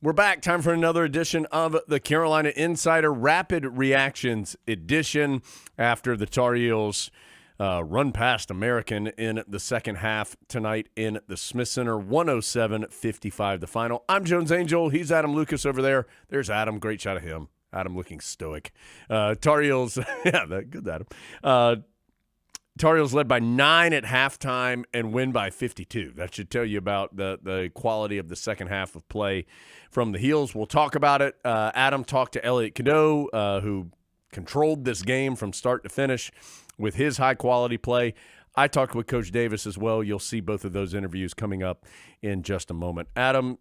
We're back. Time for another edition of the Carolina Insider Rapid Reactions edition after the Tar Heels run past American in the second half tonight in the Smith Center. 107-55 the final. I'm Jones Angell. He's Adam Lucas over there. There's Adam. Great shot of him. Adam looking stoic. Tar Heels, good Adam. Tar Heels led by 9 at halftime and win by 52. That should tell you about the quality of the second half of play from the Heels. We'll talk about it. Adam talked to Elliot Cadeau, who controlled this game from start to finish with his high-quality play. I talked with Coach Davis as well. You'll see both of those interviews coming up in just a moment. Adam,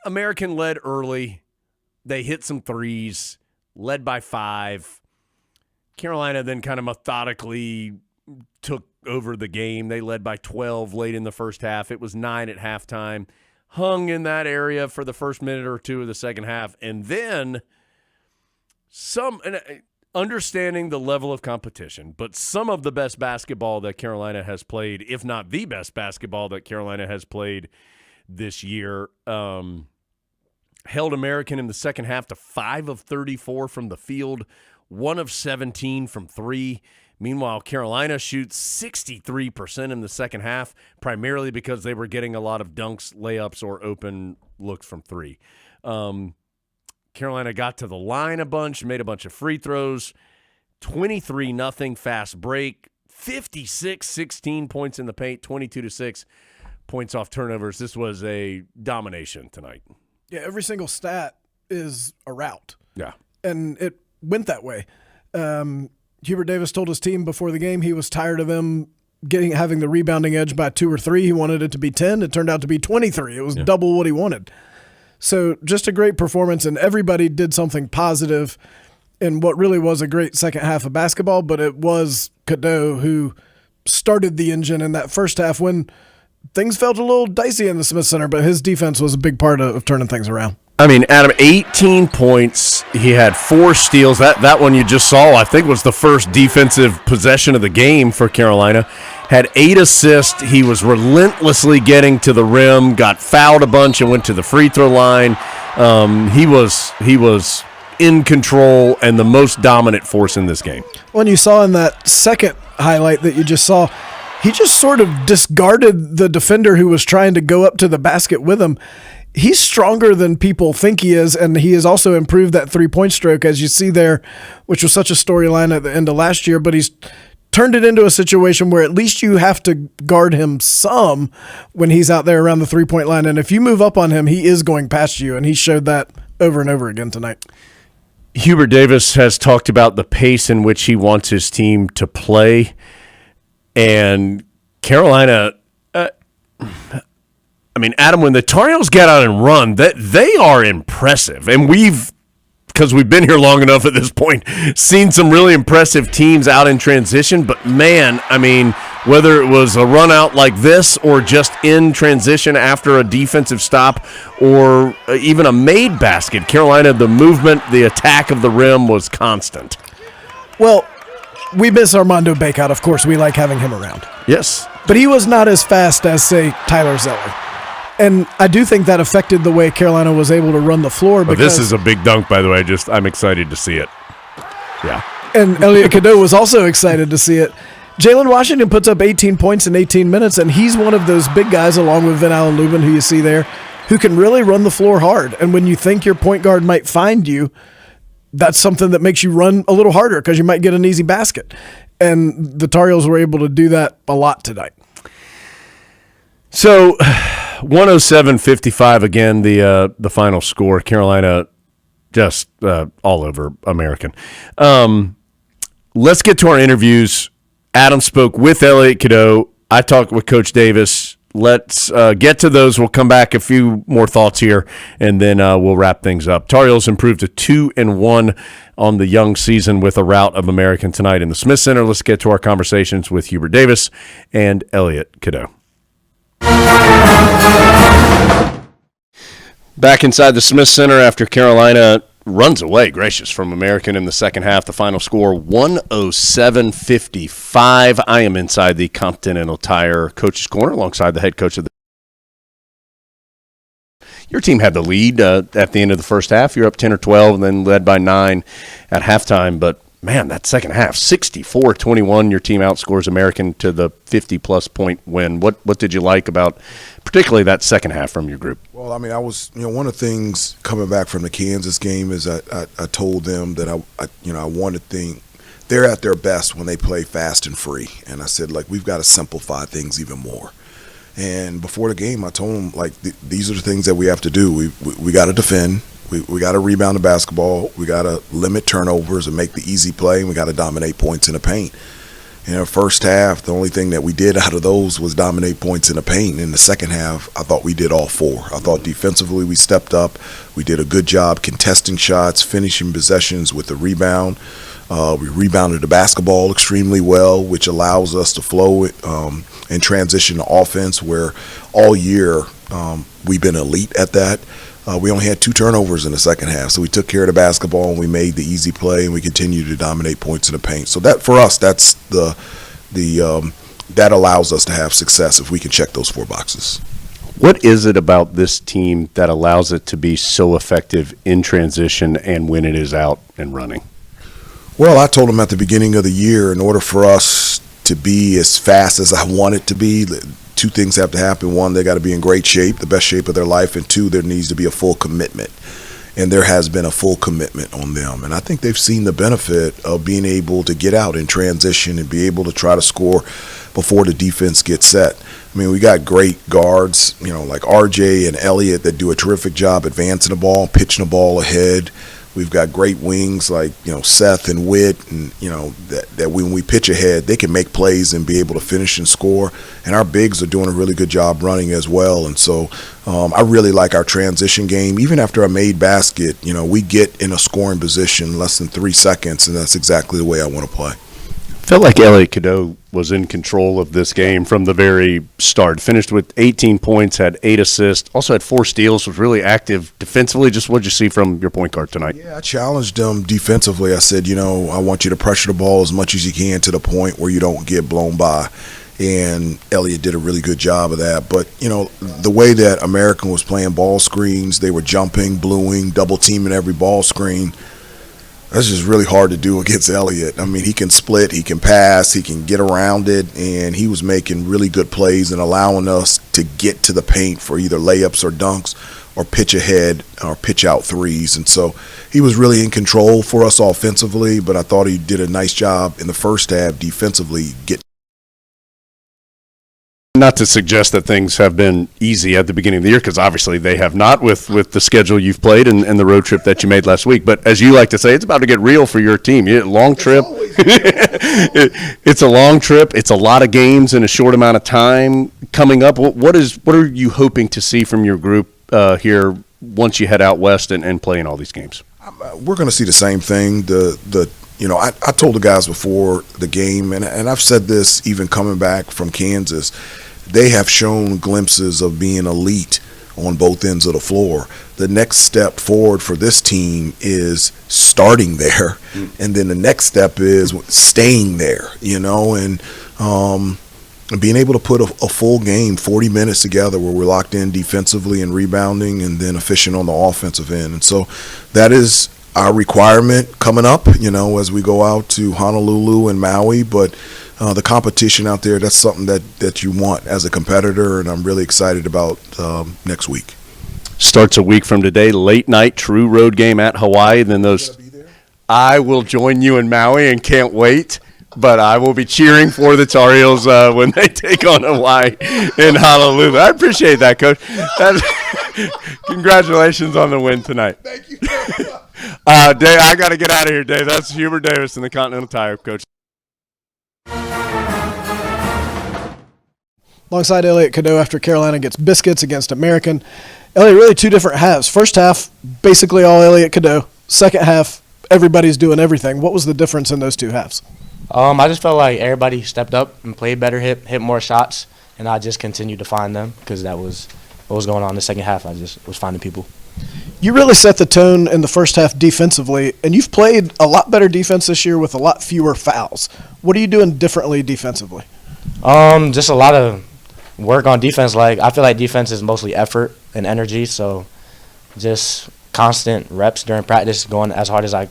American led early. They hit some threes, led by 5. Carolina then kind of methodically took over the game. They led by 12 late in the first half. It was 9 at halftime. Hung in that area for the first minute or two of the second half. And then understanding the level of competition, but some of the best basketball that Carolina has played, if not the best basketball that Carolina has played this year, held American in the second half to 5 of 34 from the field, 1 of 17 from 3. Meanwhile, Carolina shoots 63% in the second half, primarily because they were getting a lot of dunks, layups, or open looks from 3. Carolina got to the line a bunch, made a bunch of free throws, 23-0 fast break, 56-16 points in the paint, 22-6 points off turnovers. This was a domination tonight. Yeah, every single stat is a rout. Yeah. And it went that way. Hubert Davis told his team before the game he was tired of them having the rebounding edge by 2 or 3. He wanted it to be 10. It turned out to be 23. It was double what he wanted. So just a great performance, and everybody did something positive in what really was a great second half of basketball, but it was Cadeau who started the engine in that first half when things felt a little dicey in the Smith Center, but his defense was a big part of turning things around. I mean, Adam, 18 points. He had 4 steals. That one you just saw, I think, was the first defensive possession of the game for Carolina. Had 8 assists. He was relentlessly getting to the rim, got fouled a bunch, and went to the free throw line. He was in control and the most dominant force in this game. When you saw in that second highlight that you just saw, he just sort of discarded the defender who was trying to go up to the basket with him. He's stronger than people think he is, and he has also improved that three-point stroke, as you see there, which was such a storyline at the end of last year, but he's turned it into a situation where at least you have to guard him some when he's out there around the three-point line, and if you move up on him, he is going past you, and he showed that over and over again tonight. Hubert Davis has talked about the pace in which he wants his team to play, and Carolina Adam, when the Tar Heels get out and run, they are impressive. And because we've been here long enough at this point, seen some really impressive teams out in transition. But, man, whether it was a run out like this or just in transition after a defensive stop or even a made basket, Carolina, the movement, the attack of the rim was constant. Well, we miss Armando Bacot. Of course, we like having him around. Yes. But he was not as fast as, say, Tyler Zeller. And I do think that affected the way Carolina was able to run the floor. Because this is a big dunk, by the way. I'm excited to see it. Yeah. And Elliot Cadeau was also excited to see it. Jalen Washington puts up 18 points in 18 minutes, and he's one of those big guys, along with Vin Allen Lubin, who you see there, who can really run the floor hard. And when you think your point guard might find you, that's something that makes you run a little harder because you might get an easy basket. And the Tar Heels were able to do that a lot tonight. So 107-55 again, the final score. Carolina just all over American. Let's get to our interviews. Adam spoke with Elliot Cadeau. I talked with Coach Davis. Let's get to those. We'll come back, a few more thoughts here, and then we'll wrap things up. Tar Heels improved to 2-1 on the young season with a rout of American tonight in the Smith Center. Let's get to our conversations with Hubert Davis and Elliot Cadeau. Back inside the Smith Center after Carolina runs away, gracious, from American in the second half. The final score, 107-55. I am inside the Continental Tire Coach's Corner alongside the head coach of the Your team had the lead at the end of the first half. You're up 10 or 12 and then led by 9 at halftime. But, man, that second half, 64-21, your team outscores American to the 50-plus point win. What did you like about particularly that second half from your group? Well, I mean, I was, one of the things coming back from the Kansas game is I told them that I want to think they're at their best when they play fast and free. And I said, like, we've got to simplify things even more. And before the game, I told them, like, these are the things that we have to do. We got to defend. We got to rebound the basketball. We got to limit turnovers and make the easy play. And we got to dominate points in the paint. In the first half, the only thing that we did out of those was dominate points in the paint. In the second half, I thought we did all four. I thought defensively we stepped up. We did a good job contesting shots, finishing possessions with the rebound. We rebounded the basketball extremely well, which allows us to flow and transition to offense, where all year we've been elite at that. We only had 2 turnovers in the second half, so we took care of the basketball and we made the easy play, and we continued to dominate points in the paint. So that, for us, that's that allows us to have success if we can check those 4 boxes. What is it about this team that allows it to be so effective in transition and when it is out and running? Well, I told them at the beginning of the year, in order for us to be as fast as I want it to be, 2 things have to happen. 1, they got to be in great shape, the best shape of their life, and 2, there needs to be a full commitment. And there has been a full commitment on them. And I think they've seen the benefit of being able to get out in transition and be able to try to score before the defense gets set. I mean, we got great guards, like RJ and Elliot, that do a terrific job advancing the ball, pitching the ball ahead. We've got great wings like, Seth and Witt, and, that when we pitch ahead, they can make plays and be able to finish and score. And our bigs are doing a really good job running as well. And so I really like our transition game. Even after a made basket, we get in a scoring position less than 3 seconds, and that's exactly the way I want to play. Felt like Elliot Cadeau was in control of this game from the very start. Finished with 18 points, had 8 assists, also had 4 steals, was really active defensively. Just what did you see from your point guard tonight? Yeah, I challenged him defensively. I said, I want you to pressure the ball as much as you can to the point where you don't get blown by. And Elliot did a really good job of that. But, the way that American was playing ball screens, they were jumping, bluing, double-teaming every ball screen. That's just really hard to do against Elliot. I mean, he can split, he can pass, he can get around it, and he was making really good plays and allowing us to get to the paint for either layups or dunks or pitch ahead or pitch out threes. And so he was really in control for us offensively, but I thought he did a nice job in the first half defensively. Not to suggest that things have been easy at the beginning of the year, because obviously they have not with the schedule you've played and the road trip that you made last week. But as you like to say, it's about to get real for your team. Long trip. It's a long trip. It's a lot of games in a short amount of time coming up. What are you hoping to see from your group here once you head out west and play in all these games? We're going to see the same thing. I told the guys before the game, and I've said this even coming back from Kansas, they have shown glimpses of being elite on both ends of the floor. The next step forward for this team is starting there, and then the next step is staying there, and being able to put a full game, 40 minutes together where we're locked in defensively and rebounding and then efficient on the offensive end. And so that is our requirement coming up, as we go out to Honolulu and Maui. But the competition out there, that's something that you want as a competitor, and I'm really excited about next week. Starts a week from today, late night, true road game at Hawaii. Then I will join you in Maui and can't wait. But I will be cheering for the Tar Heels when they take on Hawaii in Honolulu. I appreciate that, Coach. Congratulations on the win tonight. Thank you. Dave, I got to get out of here, Dave. That's Hubert Davis in the Continental Tire, Coach. Alongside Elliot Cadeau after Carolina gets biscuits against American. Elliot, really 2 different halves. First half, basically all Elliot Cadeau. Second half, everybody's doing everything. What was the difference in those 2 halves? I just felt like everybody stepped up and played better, hit more shots, and I just continued to find them because that was what was going on in the second half. I just was finding people. You really set the tone in the first half defensively, and you've played a lot better defense this year with a lot fewer fouls. What are you doing differently defensively? Just a lot of work on defense. Like, I feel like defense is mostly effort and energy, so just constant reps during practice, going as hard as I.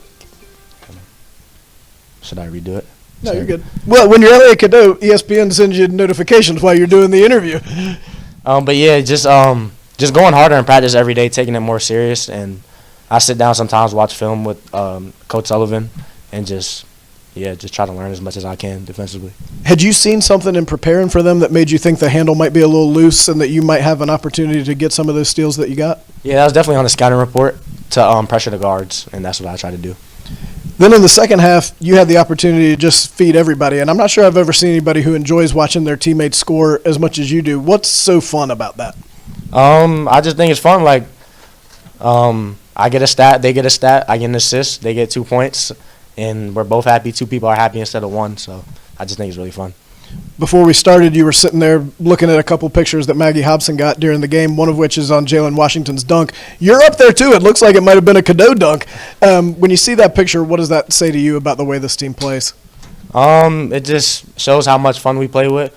Should I redo it? No, you're good. Well, when you're Elliot Cadeau, ESPN sends you notifications while you're doing the interview. But yeah, just going harder in practice every day, taking it more serious, and I sit down sometimes, watch film with Coach Sullivan, and just try to learn as much as I can defensively. Had you seen something in preparing for them that made you think the handle might be a little loose and that you might have an opportunity to get some of those steals that you got? Yeah, that was definitely on the scouting report to pressure the guards, and that's what I try to do. Then in the second half, you had the opportunity to just feed everybody, and I'm not sure I've ever seen anybody who enjoys watching their teammates score as much as you do. What's so fun about that? I just think it's fun. Like, I get a stat, they get a stat, I get an assist, they get 2 points, and we're both happy. 2 people are happy instead of 1, so I just think it's really fun. Before we started, you were sitting there looking at a couple pictures that Maggie Hobson got during the game, one of which is on Jalen Washington's dunk. You're up there, too. It looks like it might have been a Cadeau dunk. When you see that picture, what does that say to you about the way this team plays? It just shows how much fun we play with.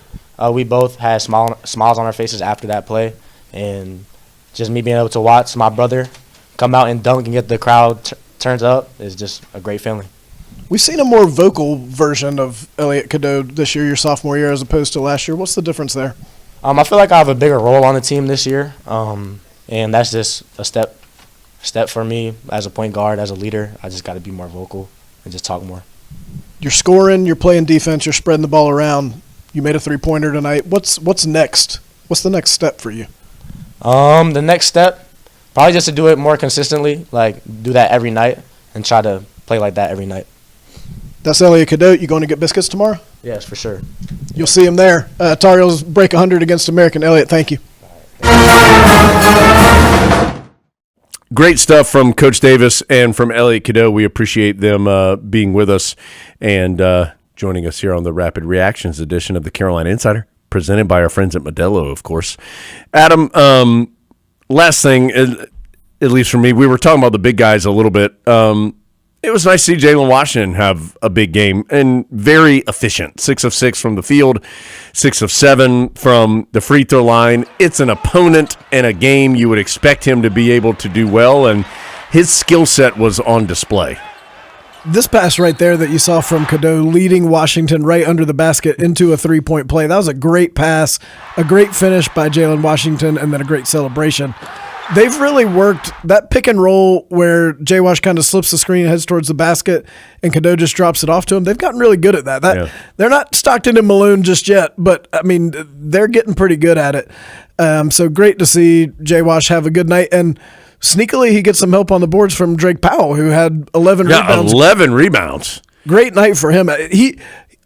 We both had smiles on our faces after that play, and just me being able to watch my brother come out and dunk and get the crowd turns up is just a great feeling. We've seen a more vocal version of Elliot Cadeau this year, your sophomore year, as opposed to last year. What's the difference there? I feel like I have a bigger role on the team this year, and that's just a step for me as a point guard, as a leader. I just got to be more vocal and just talk more. You're scoring, you're playing defense, you're spreading the ball around. You made a three-pointer tonight. What's next? What's the next step for you? The next step, probably just to do it more consistently, like do that every night and try to play like that every night. That's Elliot Cadeau. You going to get biscuits tomorrow? Yes, for sure. You'll see him there. Tar Heels break 100 against American. Elliot, thank you. Great stuff from Coach Davis and from Elliot Cadeau. We appreciate them being with us and joining us here on the Rapid Reactions edition of the Carolina Insider, presented by our friends at Modelo, of course. Adam, last thing, at least for me, we were talking about the big guys a little bit. It was nice to see Jalen Washington have a big game and very efficient. 6 of 6 from the field, 6 of 7 from the free throw line. It's an opponent and a game you would expect him to be able to do well, and his skill set was on display. This pass right there that you saw from Cadeau leading Washington right under the basket into a three-point play, that was a great pass, a great finish by Jalen Washington, and then a great celebration. They've really worked that pick and roll where Jay Wash kind of slips the screen and heads towards the basket and Cadeau just drops it off to him. They've gotten really good at that. They're not Stockton and Malone just yet, but, I mean, they're getting pretty good at it. So great to see Jay Wash have a good night. And sneakily, he gets some help on the boards from Drake Powell, who had 11 rebounds. 11 rebounds. Great night for him.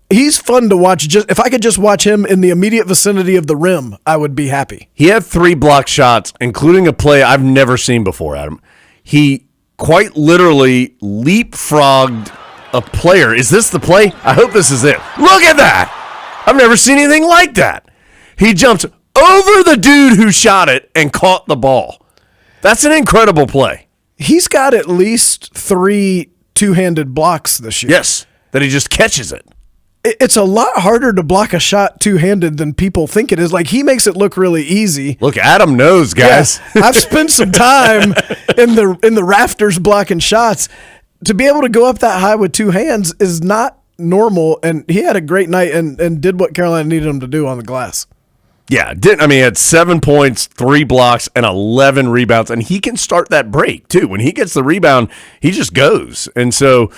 He's fun to watch. Just if I could just watch him in the immediate vicinity of the rim, I would be happy. He had 3 block shots, including a play I've never seen before, Adam. He quite literally leapfrogged a player. Is this the play? I hope this is it. Look at that. I've never seen anything like that. He jumps over the dude who shot it and caught the ball. That's an incredible play. He's got at least 3 two-handed blocks this year. Yes, that he just catches it. It's a lot harder to block a shot two-handed than people think it is. Like, he makes it look really easy. Look, Adam knows, guys. Yeah, I've spent some time in the rafters blocking shots. To be able to go up that high with 2 hands is not normal, and he had a great night and did what Carolina needed him to do on the glass. Yeah, he had 7 points, 3 blocks, and 11 rebounds, and he can start that break, too. When he gets the rebound, he just goes. And so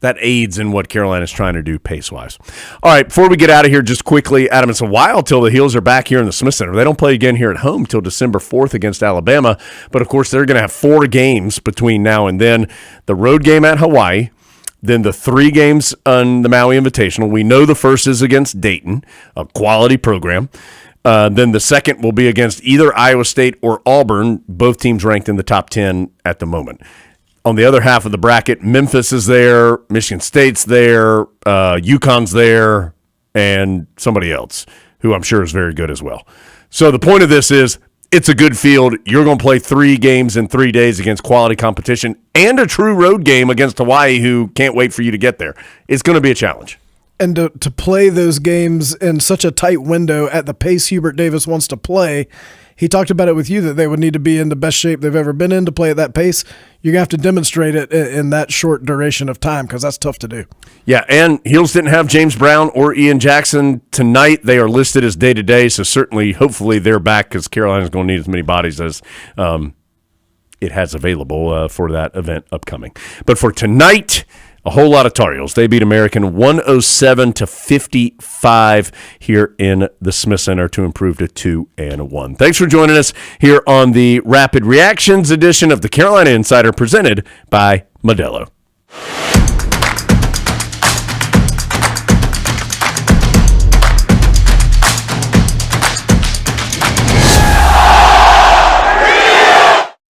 that aids in what Carolina's trying to do pace-wise. All right, before we get out of here, just quickly, Adam, it's a while till the Heels are back here in the Smith Center. They don't play again here at home till December 4th against Alabama, but, of course, they're going to have 4 games between now and then. The road game at Hawaii, then the 3 games on the Maui Invitational. We know the first is against Dayton, a quality program. Then the second will be against either Iowa State or Auburn, both teams ranked in the top 10 at the moment. On the other half of the bracket, Memphis is there, Michigan State's there, UConn's there, and somebody else who I'm sure is very good as well. So the point of this is it's a good field. You're going to play 3 games in 3 days against quality competition and a true road game against Hawaii, who can't wait for you to get there. It's going to be a challenge. And to play those games in such a tight window at the pace Hubert Davis wants to play, he talked about it with you that they would need to be in the best shape they've ever been in to play at that pace. You're going to have to demonstrate it in that short duration of time because that's tough to do. Yeah, and Heels didn't have James Brown or Ian Jackson tonight. They are listed as day-to-day, so certainly, hopefully, they're back because Carolina's going to need as many bodies as it has available for that event upcoming. But for tonight, a whole lot of Tar Heels. They beat American 107-55 here in the Smith Center to improve to 2-1. Thanks for joining us here on the Rapid Reactions edition of the Carolina Insider presented by Modelo.